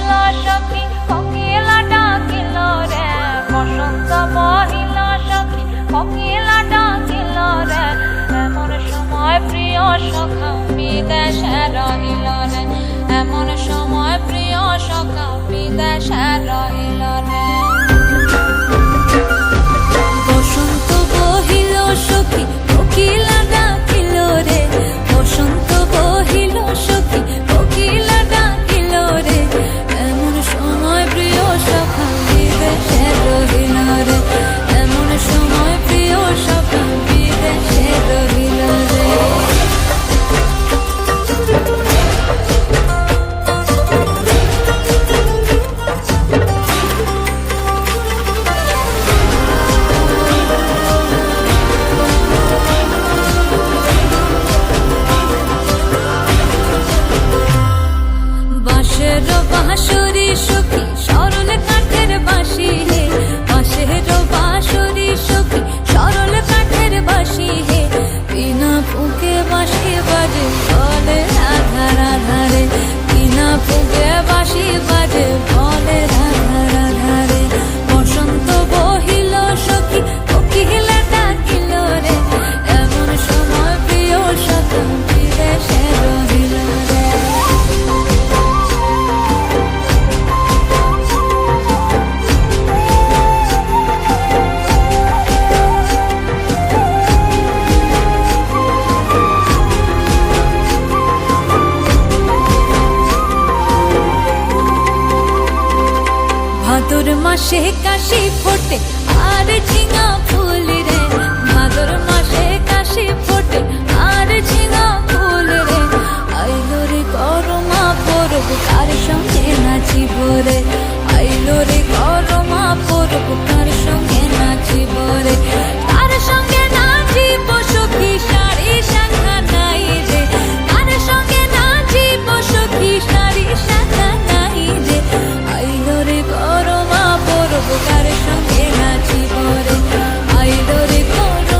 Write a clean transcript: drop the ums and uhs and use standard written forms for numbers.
বহিল সখী কোকিলা ডাকিল রে, বসন্ত বহিল সখী কোকিলা ডাকিল রে, এমন সময় প্রিয় সখা বিদেশে রহিল রে, এমন সময় প্রিয় সখা বিদেশে রহিল রে। বসন্ত বহিল সখী কোকিলা ডাকিল রে, বসন্ত বহিল সখী কোকিলা ডাকিল রে, এমন সময় প্রিয় সখা বিদেশে রহিল রে, এমন সময় প্রিয় সখা বিদেশে রহিল রে। বাঁশের বাঁশরি সখী সরল কাঠের বাঁশি হে, বাঁশের বাঁশরি সখী সরল কাঠের বাঁশি হে, বিনা ফুঁকে বাঁশি বাজে বলে রাধা রাধা রে, বিনা ফুঁকে বাঁশি বাজে বলে রাধা রাধা রে। বসন্ত বহিল সখী কোকিলা ডাকিল রে, এমন সময় প্রিয় সখা বিদেশে রহিল রে। ভাদর মাসে কাশি ফোটে আর ঝিঙা ফুল রে, ভাদর মাসে